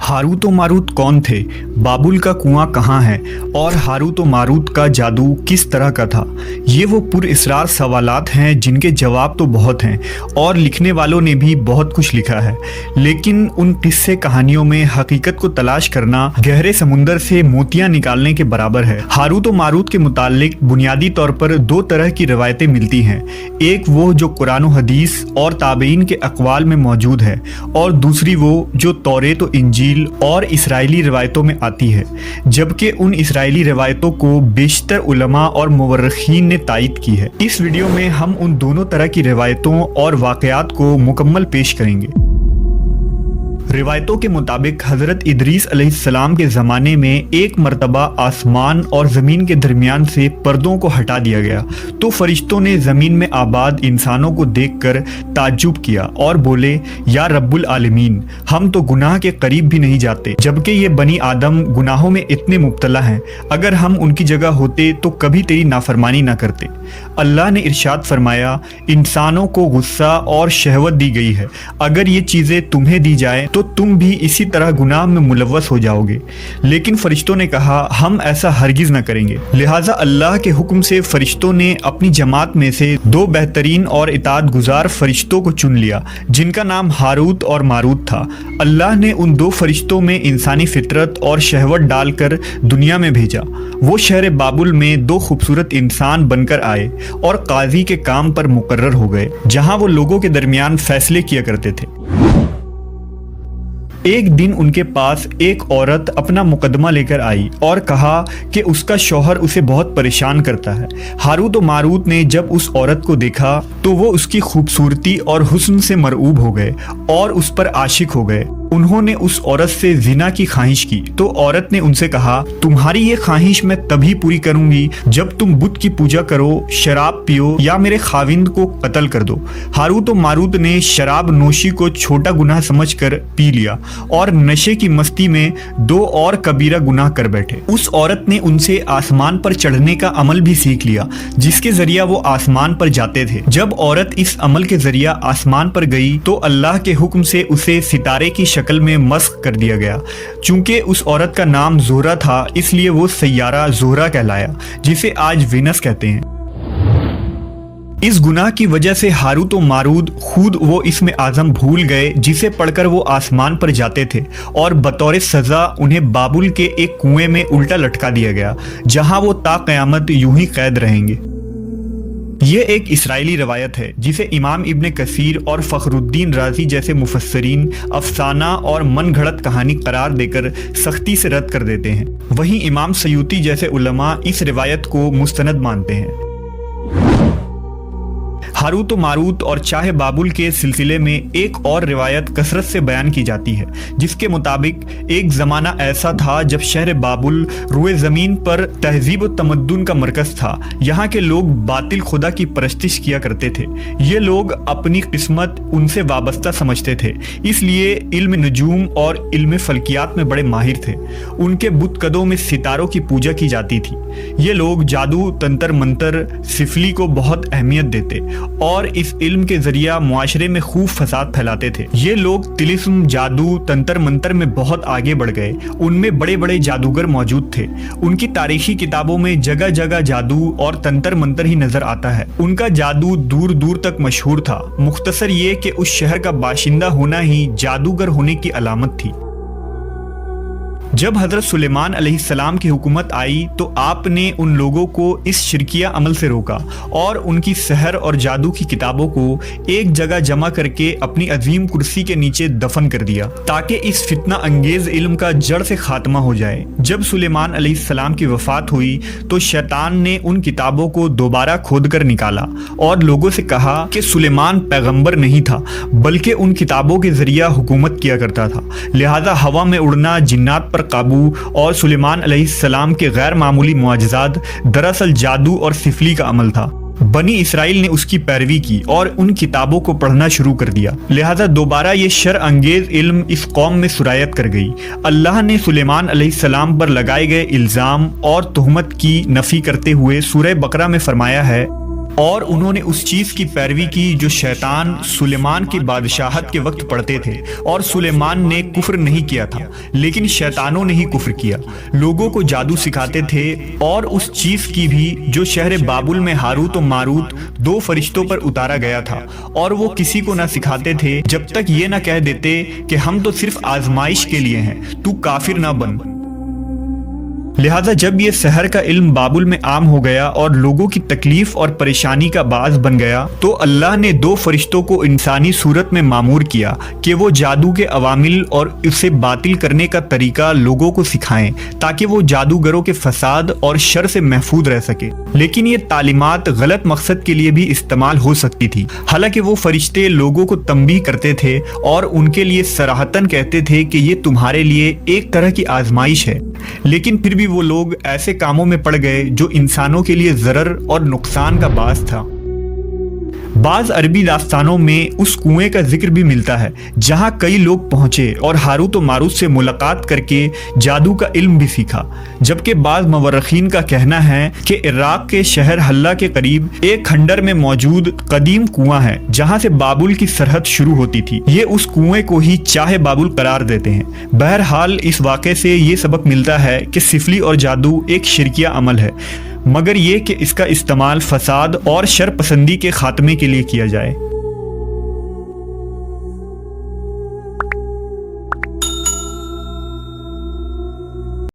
Harut व Marut कौन थे, बाबुल का कुआं कहाँ है और हारूत व मारूत का जादू किस तरह का था। ये वो पुरअसरार सवालात हैं जिनके जवाब तो बहुत हैं और लिखने वालों ने भी बहुत कुछ लिखा है, लेकिन उन किस्से कहानियों में हकीकत को तलाश करना गहरे समुंदर से मोतियां निकालने के बराबर है। हारूत व मारूत के मुतालिक बुनियादी तौर पर दो तरह की रवायतें मिलती हैं, एक वो जो कुरान व हदीस और ताबईन के अक़वाल में मौजूद है और दूसरी वो जो तौरेत व इंजील और इसराइली रिवायतों में आती है, जबकि उन इसराइली रिवायतों को बेशतर उलमा और मुवर्रिखीन ने तायीद की है। इस वीडियो में हम उन दोनों तरह की रिवायतों और वाक़यात को मुकम्मल पेश करेंगे। रिवायतों के मुताबिक हज़रत इदरीस अलैहिस्सलाम के ज़माने में एक मरतबा आसमान और ज़मीन के दरमियान से पर्दों को हटा दिया गया तो फरिश्तों ने ज़मीन में आबाद इंसानों को देखकर ताज्जुब किया और बोले, या रब्बुल आलमीन, हम तो गुनाह के करीब भी नहीं जाते, जबकि ये बनी आदम गुनाहों में इतने मुब्तला हैं। अगर हम उनकी जगह होते तो कभी तेरी नाफरमानी ना करते। अल्लाह ने इरशाद फरमाया, इंसानों को गुस्सा और शहवत दी गई है, अगर ये चीज़ें तुम्हें दी जाए तो तुम भी इसी तरह गुनाह में मुलव्वस हो जाओगे। लेकिन फरिश्तों ने कहा, हम ऐसा हरगिज़ न करेंगे। लिहाजा अल्लाह के हुक्म से फरिश्तों ने अपनी जमात में से दो बेहतरीन और इताअत गुजार फरिश्तों को चुन लिया, जिनका नाम हारूत और मारूत था। अल्लाह ने उन दो फरिश्तों में इंसानी फितरत और शहवत डालकर दुनिया में भेजा। वो शहर बाबुल में दो खूबसूरत इंसान बनकर आए और काजी के काम पर मुकर्रर हो गए, जहां वो लोगों के दरमियान फैसले किया करते थे। एक दिन उनके पास एक औरत अपना मुकदमा लेकर आई और कहा कि उसका शौहर उसे बहुत परेशान करता है। हारूत व मारूत ने जब उस औरत को देखा तो वो उसकी खूबसूरती और हुस्न से मरऊब हो गए और उस पर आशिक हो गए। उन्होंने उस औरत से जिना की ख्वाहिश की तो औरत ने उनसे कहा, तुम्हारी ये ख्वाहिश मैं तभी पूरी करूंगी जब तुम बुत की पूजा करो, शराब पियो या मेरे खाविंद को कत्ल कर दो। हारूत व मारूत ने शराब नोशी को छोटा गुनाह समझकर पी लिया और नशे की मस्ती में दो और कबीरा गुनाह कर बैठे। उस औरत ने उनसे आसमान पर चढ़ने का अमल भी सीख लिया, जिसके जरिया वो आसमान पर जाते थे। जब औरत इस अमल के जरिया आसमान पर गई तो अल्लाह के हुक्म से उसे सितारे की शक्ल में मस्ख कर दिया गया। चूंकि उस औरत का नाम ज़ोहरा था, इसलिए वो सैयारा ज़ोहरा कहलाया, जिसे आज वीनस कहते हैं। इस गुनाह की वजह से हारूत व मारूत खुद वो इसमें आज़म भूल गए जिसे पढ़कर वो आसमान पर जाते थे और बतौर सज़ा उन्हें बाबुल के एक कुएं में उल्टा लटका दिया गया, जहां वो ता क़यामत यूं ही कैद रहेंगे। ये एक इसराइली रवायत है जिसे इमाम इब्न कसीर और फ़खरुद्दीन राज़ी जैसे मुफस्सरीन अफसाना और मन घड़त कहानी करार देकर सख्ती से रद्द कर देते हैं। वहीं इमाम सयूती जैसे उलमा इस रिवायत को मुस्तनद मानते हैं। हारूत व मारूत और चाहे बाबुल के सिलसिले में एक और रिवायत कसरत से बयान की जाती है, जिसके मुताबिक एक ज़माना ऐसा था जब शहर बाबुल रुए ज़मीन पर तहजीब व तमद्दुन का मरकज़ था। यहाँ के लोग बातिल खुदा की परस्तिश किया करते थे। ये लोग अपनी किस्मत उनसे वाबस्ता समझते थे, इसलिए इल्म नजूम और इल्म फल्कियात में बड़े माहिर थे। उनके बुतकदों में सितारों की पूजा की जाती थी। ये लोग जादू, तंत्र मंत्र, सिफली को बहुत अहमियत देते और इस इल्म के जरिया मुआशरे में खूब फसाद फैलाते थे। ये लोग तिलिस्म, जादू, तंत्र मंत्र में बहुत आगे बढ़ गए। उनमें बड़े बड़े जादूगर मौजूद थे। उनकी तारीखी किताबों में जगह जगह जादू और तंत्र मंत्र ही नजर आता है। उनका जादू दूर दूर तक मशहूर था। मुख्तसर ये कि उस शहर का बाशिंदा होना ही जादूगर होने की अलामत थी। जब हज़रत सुलेमान अलैहिस्सलाम की हुकूमत आई तो आपने उन लोगों को इस शिरकिया अमल से रोका और उनकी सहर और जादू की किताबों को एक जगह जमा करके अपनी अजीम कुर्सी के नीचे दफन कर दिया, ताकि इस फितना अंगेज इल्म का जड़ से खात्मा हो जाए। जब सुलेमान अलैहिस्सलाम की वफात हुई तो शैतान ने उन किताबों को दोबारा खोद कर निकाला और लोगों से कहा कि सुलेमान पैगंबर नहीं था, बल्कि उन किताबों के जरिया हुकूमत किया करता था। लिहाजा हवा में उड़ना, जिन्नात पर काबू और सुलेमान अलैहिस्सलाम के गैर मामूली मुआजिज़ात दरअसल जादू और सिफली का अमल था। बनी इसराइल ने उसकी पैरवी की और उन किताबों को पढ़ना शुरू कर दिया। लिहाजा दोबारा ये शर अंगेज इल्म इस कौम में सुरायत कर गई। अल्लाह ने सुलेमान अलैहिस्सलाम पर लगाए गए इल्ज़ाम और तुहमत की नफ़ी करते हुए सूरह बकरा में फरमाया है, اور انہوں نے اس چیز کی پیروی کی جو شیطان سلیمان کی بادشاہت کے وقت پڑھتے تھے، اور سلیمان نے کفر نہیں کیا تھا لیکن شیطانوں نے ہی کفر کیا۔ لوگوں کو جادو سکھاتے تھے، اور اس چیز کی بھی جو شہر بابل میں ہاروت و ماروت دو فرشتوں پر اتارا گیا تھا، اور وہ کسی کو نہ سکھاتے تھے جب تک یہ نہ کہہ دیتے کہ ہم تو صرف آزمائش کے لیے ہیں، تو کافر نہ بن۔ لہذا جب یہ سحر کا علم بابل میں عام ہو گیا اور لوگوں کی تکلیف اور پریشانی کا باعث بن گیا، تو اللہ نے دو فرشتوں کو انسانی صورت میں مامور کیا کہ وہ جادو کے عوامل اور اسے باطل کرنے کا طریقہ لوگوں کو سکھائیں تاکہ وہ جادوگروں کے فساد اور شر سے محفوظ رہ سکے۔ لیکن یہ تعلیمات غلط مقصد کے لیے بھی استعمال ہو سکتی تھی، حالانکہ وہ فرشتے لوگوں کو تنبیہ کرتے تھے اور ان کے لیے صراحتاً کہتے تھے کہ یہ تمہارے لیے ایک طرح کی آزمائش ہے، لیکن پھر بھی وہ لوگ ایسے کاموں میں پڑ گئے جو انسانوں کے لیے ضرر اور نقصان کا باعث تھا۔ بعض عربی داستانوں میں اس کنویں کا ذکر بھی ملتا ہے جہاں کئی لوگ پہنچے اور ہاروت و ماروت سے ملاقات کر کے جادو کا علم بھی سیکھا، جبکہ بعض مورخین کا کہنا ہے کہ عراق کے شہر حلہ کے قریب ایک کھنڈر میں موجود قدیم کنواں ہے جہاں سے بابل کی سرحد شروع ہوتی تھی۔ یہ اس کنویں کو ہی چاہ بابل قرار دیتے ہیں۔ بہرحال اس واقعے سے یہ سبق ملتا ہے کہ سفلی اور جادو ایک شرکیہ عمل ہے، مگر یہ کہ اس کا استعمال فساد اور شر پسندی کے خاتمے کے لیے کیا جائے۔